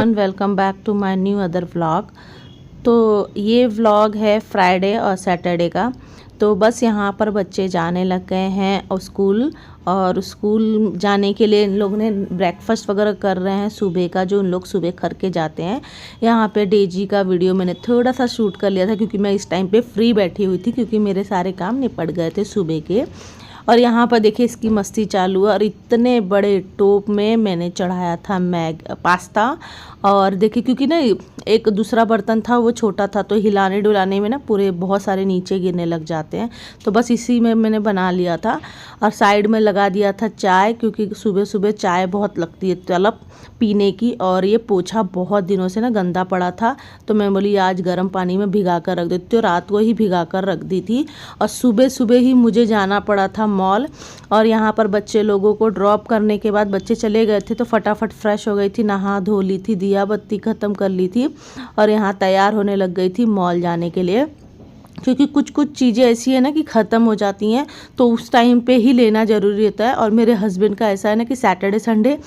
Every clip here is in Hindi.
Everyone, welcome back to my new other vlog. तो ये व्लॉग है फ्राइडे और सैटरडे का। तो बस यहाँ पर बच्चे जाने लग गए हैं और स्कूल जाने के लिए इन लोग ने ब्रेकफास्ट वगैरह कर रहे हैं सुबह का, जो उन लोग सुबह करके जाते हैं। यहाँ पे डेजी का वीडियो मैंने थोड़ा सा शूट कर लिया था क्योंकि मैं इस टाइम पे फ्री बैठी हुई थी, क्योंकि मेरे सारे काम निपट गए थे सुबह के। और यहाँ पर देखिए इसकी मस्ती चालू है। और इतने बड़े टोप में मैंने चढ़ाया था पास्ता। और देखिए क्योंकि ना एक दूसरा बर्तन था वो छोटा था, तो हिलाने डुलाने में ना पूरे बहुत सारे नीचे गिरने लग जाते हैं। तो बस इसी में मैंने बना लिया था। और साइड में लगा दिया था चाय, क्योंकि सुबह सुबह चाय बहुत लगती है तलब पीने की। और ये पोछा बहुत दिनों से ना गंदा पड़ा था, तो मैं बोली आज गर्म पानी में भिगा कर रख देती हूँ। रात को ही भिगा कर रख दी थी। और सुबह सुबह ही मुझे जाना पड़ा था मॉल। और यहाँ पर बच्चे लोगों को ड्रॉप करने के बाद बच्चे चले गए थे, तो फटाफट फ्रेश हो गई थी, नहा धो ली थी, दिया बत्ती ख़त्म कर ली थी और यहाँ तैयार होने लग गई थी मॉल जाने के लिए। क्योंकि कुछ कुछ चीज़ें ऐसी है ना कि ख़त्म हो जाती हैं, तो उस टाइम पे ही लेना ज़रूरी होता है। और मेरे हस्बैंड का ऐसा है ना कि सैटरडे संडे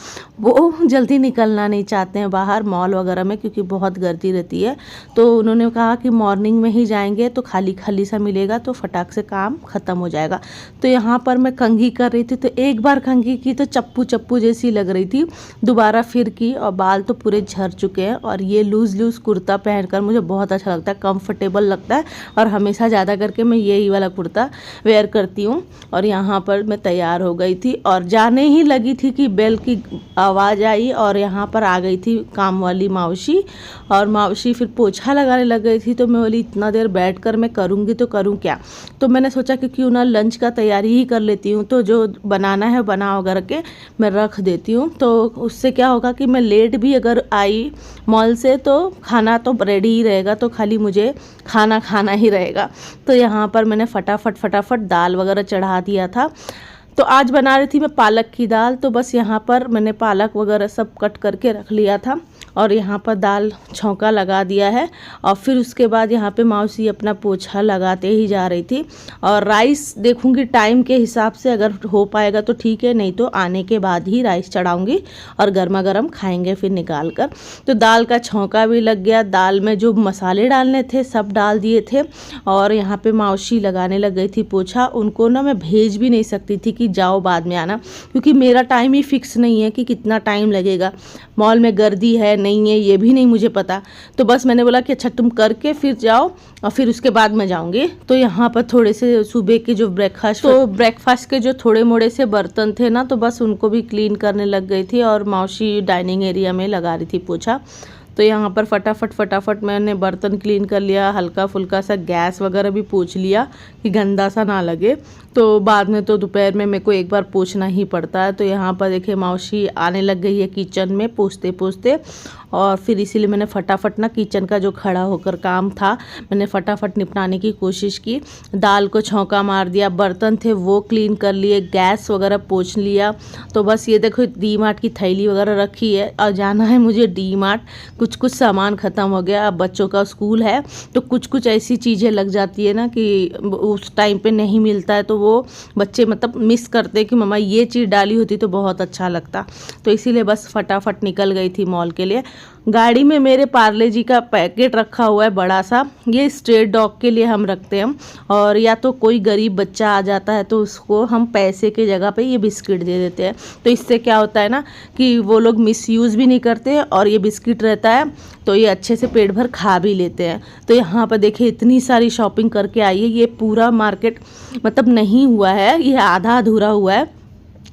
वो जल्दी निकलना नहीं चाहते हैं बाहर मॉल वगैरह में, क्योंकि बहुत गर्दी रहती है। तो उन्होंने कहा कि मॉर्निंग में ही जाएंगे तो खाली खाली सा मिलेगा, तो फटाक से काम ख़त्म हो जाएगा। तो यहाँ पर मैं कंघी कर रही थी, तो एक बार कंघी की तो चप्पू चप्पू जैसी लग रही थी, दोबारा फिर की और बाल तो पूरे झड़ चुके हैं। और ये लूज़ लूज़ कुर्ता पहनकर मुझे बहुत अच्छा लगता है, कंफर्टेबल लगता है। और हमेशा ज़्यादा करके मैं यही वाला कुर्ता वेयर करती हूँ। और यहाँ पर मैं तैयार हो गई थी और जाने ही लगी थी कि बेल की आवाज़ आई और यहाँ पर आ गई थी काम वाली मावशी। और मावशी फिर पोछा लगाने लग गई थी, तो मैं बोली इतना देर बैठ कर मैं करूँगी तो करूँ क्या। तो मैंने सोचा कि क्यों ना लंच का तैयारी ही कर लेती हूँ, तो जो बनाना है बना वगैरह के मैं रख देती हूँ। तो उससे क्या होगा कि मैं लेट भी अगर आई मॉल से तो खाना तो रेडी ही रहेगा, तो खाली मुझे खाना खाना ही रहेगा। तो यहाँ पर मैंने फटाफट दाल वगैरह चढ़ा दिया था। तो आज बना रही थी मैं पालक की दाल, तो बस यहाँ पर मैंने पालक वगैरह सब कट करके रख लिया था। और यहाँ पर दाल छौंका लगा दिया है। और फिर उसके बाद यहाँ पे मौसी अपना पोछा लगाते ही जा रही थी। और राइस देखूँगी टाइम के हिसाब से, अगर हो पाएगा तो ठीक है, नहीं तो आने के बाद ही राइस चढ़ाऊँगी और गर्मा गर्म खाएँगे फिर निकाल कर। तो दाल का छौंका भी लग गया, दाल में जो मसाले डालने थे सब डाल दिए थे। और यहाँ पे मौसी लगाने लग गई थी पोछा। उनको ना मैं भेज भी नहीं सकती थी कि जाओ बाद में आना, क्योंकि मेरा टाइम ही फिक्स नहीं है कि कितना टाइम लगेगा। मॉल में गर्दी है नहीं है ये भी नहीं मुझे पता। तो बस मैंने बोला कि अच्छा तुम करके फिर जाओ और फिर उसके बाद मैं जाऊंगी। तो यहाँ पर थोड़े से सुबह के जो ब्रेकफास्ट के जो थोड़े मोड़े से बर्तन थे ना, तो बस उनको भी क्लीन करने लग गई थी। और मौसी डाइनिंग एरिया में लगा रही थी पोछा। तो यहाँ पर फटाफट मैंने बर्तन क्लीन कर लिया, हल्का फुल्का सा गैस वगैरह भी पोंछ लिया कि गंदा सा ना लगे। तो बाद में तो दोपहर में मेरे को एक बार पोंछना ही पड़ता है। तो यहाँ पर देखिए मौसी आने लग गई है किचन में पोंछते पोंछते। और फिर इसीलिए मैंने फटाफट ना किचन का जो खड़ा होकर काम था मैंने फटाफट निपटाने की कोशिश की। दाल को छौंका मार दिया, बर्तन थे वो क्लीन कर लिए, गैस वगैरह पोंछ लिया। तो बस ये देखो डी मार्ट की थैली वगैरह रखी है और जाना है मुझे डी मार्ट। कुछ सामान ख़त्म हो गया, अब बच्चों का स्कूल है तो कुछ ऐसी चीज़ें लग जाती है ना कि उस टाइम पे नहीं मिलता है, तो वो बच्चे मतलब मिस करते कि मम्मा ये चीज़ डाली होती तो बहुत अच्छा लगता। तो इसीलिए बस फटाफट निकल गई थी मॉल के लिए। गाड़ी में मेरे पार्ले जी का पैकेट रखा हुआ है बड़ा सा, ये स्ट्रेट डॉग के लिए हम रखते हैं। और या तो कोई गरीब बच्चा आ जाता है तो उसको हम पैसे के जगह पे ये बिस्किट दे देते हैं। तो इससे क्या होता है ना कि वो लोग मिसयूज़ भी नहीं करते और ये बिस्किट रहता है तो ये अच्छे से पेट भर खा भी लेते हैं। तो यहाँ पर देखिए इतनी सारी शॉपिंग करके आई है। ये पूरा मार्केट मतलब नहीं हुआ है, ये आधा अधूरा हुआ है।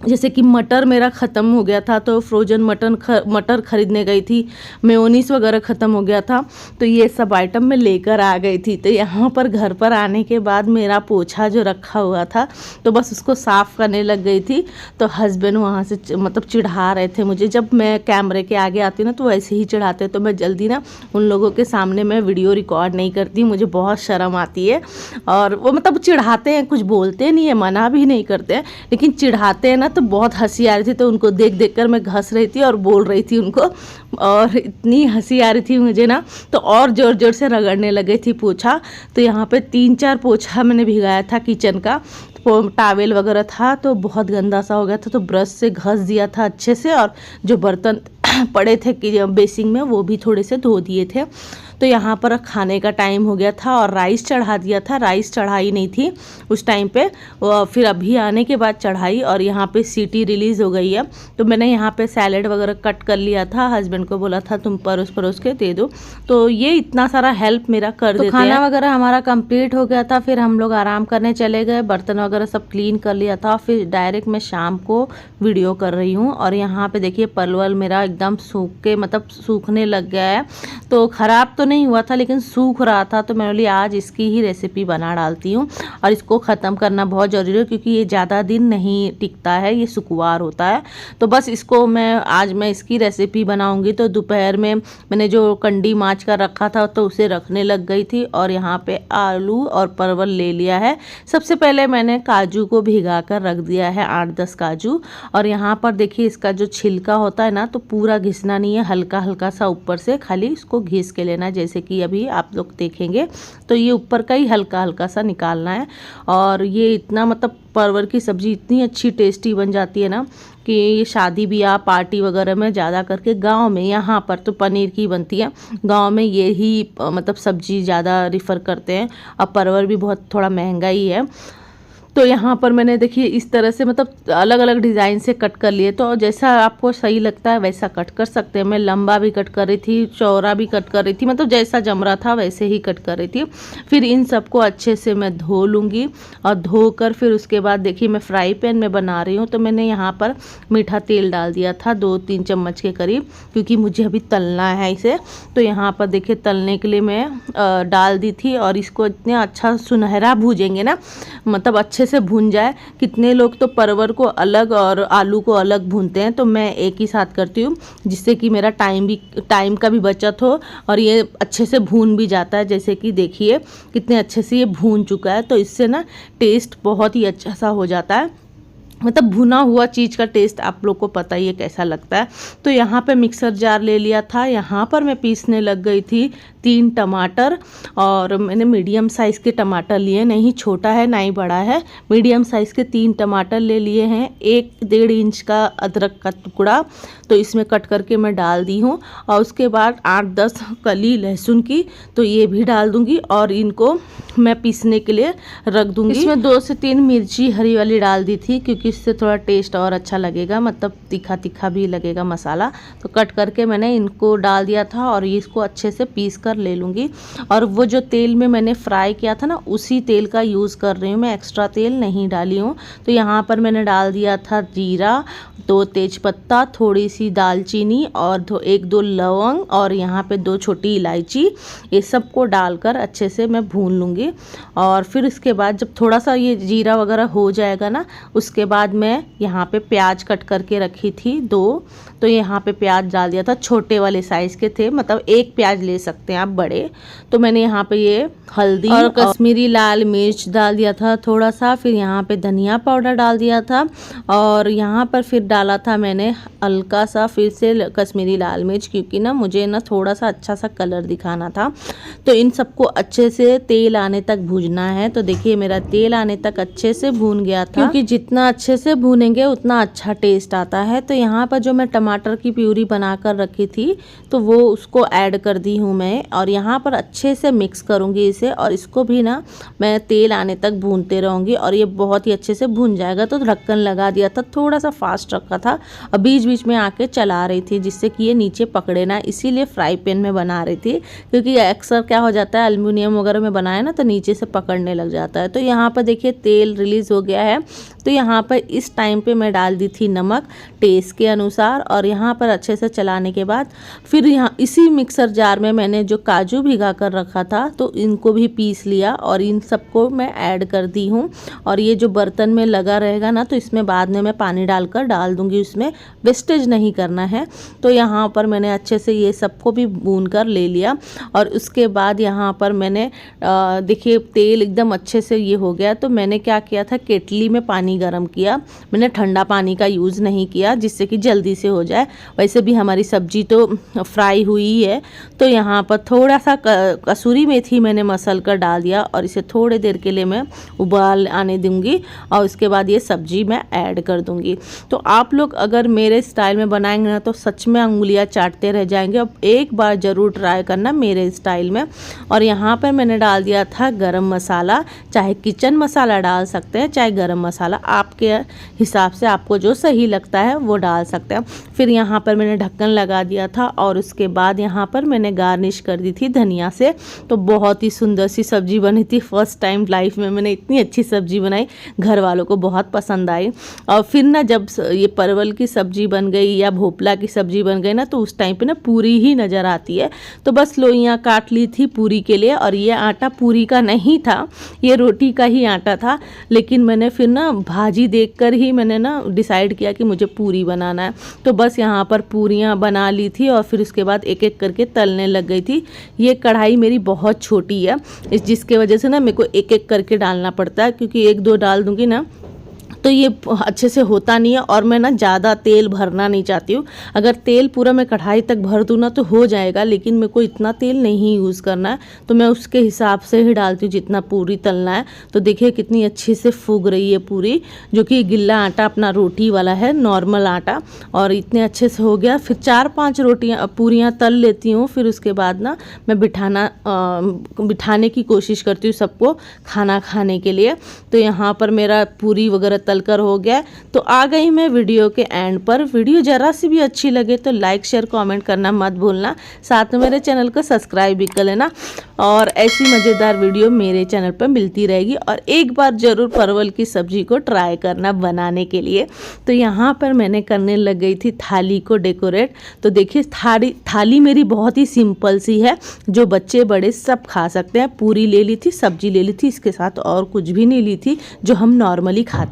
जैसे कि मटर मेरा ख़त्म हो गया था तो फ्रोजन मटर ख़रीदने गई थी, मेयोनीज वगैरह ख़त्म हो गया था, तो ये सब आइटम मैं लेकर आ गई थी। तो यहाँ पर घर पर आने के बाद मेरा पोछा जो रखा हुआ था तो बस उसको साफ़ करने लग गई थी। तो हस्बैंड वहाँ से मतलब चिढ़ा रहे थे मुझे। जब मैं कैमरे के आगे आती ना तो वैसे ही चिढ़ाते, तो मैं जल्दी ना उन लोगों के सामने मैं वीडियो रिकॉर्ड नहीं करती, मुझे बहुत शर्म आती है। और वो मतलब चिढ़ाते हैं, कुछ बोलते नहीं है, मना भी नहीं करते हैं, लेकिन चिढ़ाते हैं ना तो बहुत हंसी आ रही थी। तो उनको देख देख कर मैं घस रही थी और बोल रही थी उनको, और इतनी हंसी आ रही थी मुझे ना तो और ज़ोर ज़ोर से रगड़ने लगी थी पोछा। तो यहाँ पे 3-4 पोछा मैंने भिगाया था किचन का, टावेल वगैरह था तो बहुत गंदा सा हो गया था, तो ब्रश से घस दिया था अच्छे से। और जो बर्तन पड़े थे कि बेसिन में, वो भी थोड़े से धो दिए थे। तो यहाँ पर खाने का टाइम हो गया था और राइस चढ़ा दिया था, राइस चढ़ाई नहीं थी उस टाइम पे, फिर अभी आने के बाद चढ़ाई और यहाँ पे सीटी रिलीज़ हो गई है। तो मैंने यहाँ पे सैलेड वगैरह कट कर लिया था, हस्बैंड को बोला था तुम परोस के दे दो, तो ये इतना सारा हेल्प मेरा कर देते हैं। खाना वगैरह हमारा कंप्लीट हो गया था, फिर हम लोग आराम करने चले गए, बर्तन वगैरह सब क्लीन कर लिया था, फिर डायरेक्ट मैं शाम को वीडियो कर रही हूँ। और यहाँ पे देखिए परवल मेरा एकदम सूख के मतलब सूखने लग गया है, तो ख़राब तो नहीं हुआ था लेकिन सूख रहा था, तो मैंने बोली आज इसकी ही रेसिपी बना डालती हूँ। और इसको ख़त्म करना बहुत ज़रूरी है क्योंकि ये ज़्यादा दिन नहीं टिकता है, ये सुकुवार होता है। तो बस इसको आज मैं इसकी रेसिपी बनाऊँगी। तो दोपहर में मैंने जो कंडी माछ का रखा था तो उसे रखने लग गई थी और यहाँ पे आलू और परवल ले लिया है। सबसे पहले मैंने काजू को भिगा कर रख दिया है, 8-10 काजू। और यहाँ पर देखिए इसका जो छिलका होता है ना, तो पूरा घिसना नहीं है, हल्का हल्का सा ऊपर से खाली इसको घिस के लेना है, जैसे कि अभी आप लोग देखेंगे। तो ये ऊपर का ही हल्का हल्का सा निकालना है। और ये इतना मतलब परवल की सब्ज़ी इतनी अच्छी टेस्टी बन जाती है ना कि ये शादी ब्याह पार्टी वगैरह में ज़्यादा करके गांव में, यहाँ पर तो पनीर की बनती है, गांव में ये ही मतलब सब्ज़ी ज़्यादा रिफ़र करते हैं। अब परवल भी बहुत थोड़ा महंगा ही है। तो यहाँ पर मैंने देखिए इस तरह से मतलब अलग अलग डिज़ाइन से कट कर लिए, तो जैसा आपको सही लगता है वैसा कट कर सकते हैं। मैं लंबा भी कट कर रही थी, चौड़ा भी कट कर रही थी, मतलब जैसा जम रहा था वैसे ही कट कर रही थी। फिर इन सबको अच्छे से मैं धो लूँगी और धोकर फिर उसके बाद देखिए मैं फ्राई पैन में बना रही हूँ। तो मैंने यहाँ पर मीठा तेल डाल दिया था 2-3 चम्मच के करीब, क्योंकि मुझे अभी तलना है इसे। तो यहाँ पर देखिए तलने के लिए मैं डाल दी थी और इसको इतना अच्छा सुनहरा भूजेंगे ना, मतलब अच्छे से भून जाए। कितने लोग तो परवल को अलग और आलू को अलग भूनते हैं, तो मैं एक ही साथ करती हूँ, जिससे कि मेरा टाइम का भी बचत हो और ये अच्छे से भून भी जाता है। जैसे कि देखिए कितने अच्छे से ये भून चुका है, तो इससे ना टेस्ट बहुत ही अच्छा सा हो जाता है। मतलब भुना हुआ चीज़ का टेस्ट आप लोग को पता ही है कैसा लगता है। तो यहाँ पे मिक्सर जार ले लिया था, यहाँ पर मैं पीसने लग गई थी 3 टमाटर। और मैंने मीडियम साइज़ के टमाटर लिए, नहीं छोटा है ना ही बड़ा है, मीडियम साइज़ के 3 टमाटर ले लिए हैं। 1-1.5 इंच का अदरक का टुकड़ा तो इसमें कट करके मैं डाल दी हूँ। और उसके बाद 8-10 कली लहसुन की, तो ये भी डाल दूँगी और इनको मैं पीसने के लिए रख दूँगी। इसमें 2 से 3 मिर्ची हरी वाली डाल दी थी, क्योंकि इससे थोड़ा टेस्ट और अच्छा लगेगा, मतलब तीखा तीखा भी लगेगा मसाला। तो कट करके मैंने इनको डाल दिया था और इसको अच्छे से पीस कर ले लूँगी। और वो जो तेल में मैंने फ्राई किया था ना, उसी तेल का यूज़ कर रही हूँ मैं, एक्स्ट्रा तेल नहीं डाली हूँ। तो यहाँ पर मैंने डाल दिया था जीरा, 2 तेज़पत्ता, थोड़ी सी दालचीनी और 1-2 लौंग और यहाँ पे 2 छोटी इलायची, ये सबको डालकर अच्छे से मैं भून लूँगी। और फिर उसके बाद जब थोड़ा सा ये जीरा वगैरह हो जाएगा ना, उसके बाद मैं यहाँ पे प्याज कट करके रखी थी 2, तो यहाँ पे प्याज डाल दिया था, छोटे वाले साइज़ के थे, मतलब 1 प्याज ले सकते हैं आप बड़े। तो मैंने यहाँ पे ये हल्दी और कश्मीरी लाल मिर्च डाल दिया था थोड़ा सा, फिर यहाँ पे धनिया पाउडर डाल दिया था और यहाँ पर फिर डाला था मैंने हल्का सा फिर से कश्मीरी लाल मिर्च, क्योंकि ना मुझे ना थोड़ा सा अच्छा सा कलर दिखाना था। तो इन सबको अच्छे से तेल आने तक भूनना है। तो देखिए मेरा तेल आने तक अच्छे से भून गया था, क्योंकि जितना अच्छे से भूनेंगे उतना अच्छा टेस्ट आता है। तो यहाँ पर जो मैं टमाटर की प्यूरी बना कर रखी थी, तो वो उसको ऐड कर दी हूँ मैं और यहाँ पर अच्छे से मिक्स करूँगी इसे, और इसको भी ना मैं तेल आने तक भूनते रहूँगी और ये बहुत ही अच्छे से भून जाएगा। तो ढक्कन लगा दिया था, थोड़ा सा फास्ट रखा था और बीच बीच में आके चला रही थी, जिससे कि ये नीचे पकड़े ना, इसीलिए फ्राई पैन में बना रही थी, क्योंकि अक्सर क्या हो जाता है एल्युमिनियम वगैरह में बनाए ना तो नीचे से पकड़ने लग जाता है। तो यहाँ पर देखिए तेल रिलीज़ हो गया है। तो यहाँ पर इस टाइम पे मैं डाल दी थी नमक टेस्ट के अनुसार, और यहाँ पर अच्छे से चलाने के बाद फिर यहाँ इसी मिक्सर जार में मैंने जो काजू भिगा कर रखा था, तो इनको भी पीस लिया और इन सबको मैं ऐड कर दी हूँ। और ये जो बर्तन में लगा रहेगा ना, तो इसमें बाद में मैं पानी डालकर डाल दूँगी, उसमें वेस्टेज नहीं करना है। तो यहाँ पर मैंने अच्छे से ये सबको भी भून कर ले लिया और उसके बाद यहाँ पर मैंने देखिए तेल एकदम अच्छे से ये हो गया। तो मैंने क्या किया था, केटली में पानी गर्म किया। मैंने ठंडा पानी का यूज़ नहीं किया जिससे कि जल्दी से हो जाए। वैसे भी हमारी सब्जी तो फ्राई हुई है। तो यहाँ पर थोड़ा सा कसूरी मेथी मैंने मसल कर डाल दिया और इसे थोड़ी देर के लिए मैं उबाल आने दूंगी और उसके बाद ये सब्जी मैं ऐड कर दूंगी। तो आप लोग अगर मेरे स्टाइल में बनाएंगे ना तो सच में उंगलियां चाटते रह जाएंगे। अब एक बार ज़रूर ट्राई करना मेरे स्टाइल में। और यहाँ पर मैंने डाल दिया था गरम मसाला, चाहे किचन मसाला डाल सकते हैं चाहे गरम मसाला, आपके हिसाब से आपको जो सही लगता है वो डाल सकते हैं। फिर यहाँ पर मैंने ढक्कन लगा दिया था और उसके बाद यहाँ पर मैंने गार्निश कर दी थी धनिया से। तो बहुत ही सुंदर सी सब्जी बनी थी। फर्स्ट टाइम लाइफ में मैंने इतनी अच्छी सब्जी बनाई, घर वालों को बहुत पसंद आई। और फिर ना जब ये परवल की सब्जी बन गई या भोपला की सब्जी बन गई ना तो उस टाइम पे ना पूरी ही नज़र आती है। तो बस लोइयाँ काट ली थी पूरी के लिए। और ये आटा पूरी का नहीं था, ये रोटी का ही आटा था। लेकिन मैंने फिर ना भाजी देखकर ही मैंने ना डिसाइड किया कि मुझे पूरी बनाना है। तो बस यहाँ पर पूरियाँ बना ली थी और फिर उसके बाद एक एक करके तलने लग गई थी। ये कढ़ाई मेरी बहुत छोटी है, जिसके वजह से ना मेरे को एक एक करके डालना पड़ता है, क्योंकि एक दो डाल दूँगी ना तो ये अच्छे से होता नहीं है। और मैं ना ज़्यादा तेल भरना नहीं चाहती हूँ। अगर तेल पूरा मैं कढ़ाई तक भर दूँ ना तो हो जाएगा, लेकिन मेरे को इतना तेल नहीं यूज़ करना है। तो मैं उसके हिसाब से ही डालती हूँ जितना पूरी तलना है। तो देखिए कितनी अच्छी से फूग रही है पूरी, जो कि गिल्ला आटा अपना रोटी वाला है, नॉर्मल आटा। और इतने अच्छे से हो गया। फिर 4-5 पूरियाँ तल लेती हूँ। फिर उसके बाद ना मैं बिठाने की कोशिश करती हूँ सबको खाना खाने के लिए। तो यहाँ पर मेरा पूरी वगैरह तलकर हो गया। तो आ गई मैं वीडियो के एंड पर। वीडियो ज़रा सी भी अच्छी लगे तो लाइक शेयर कमेंट करना मत भूलना। साथ में मेरे चैनल को सब्सक्राइब भी कर लेना। और ऐसी मज़ेदार वीडियो मेरे चैनल पर मिलती रहेगी। और एक बार ज़रूर परवल की सब्ज़ी को ट्राई करना बनाने के लिए। तो यहाँ पर मैंने करने लग गई थी थाली को डेकोरेट। तो देखिए थाली मेरी बहुत ही सिंपल सी है, जो बच्चे बड़े सब खा सकते हैं। पूरी ले ली थी, सब्जी ले ली थी, इसके साथ और कुछ भी नहीं ली थी जो हम नॉर्मली खाते हैं।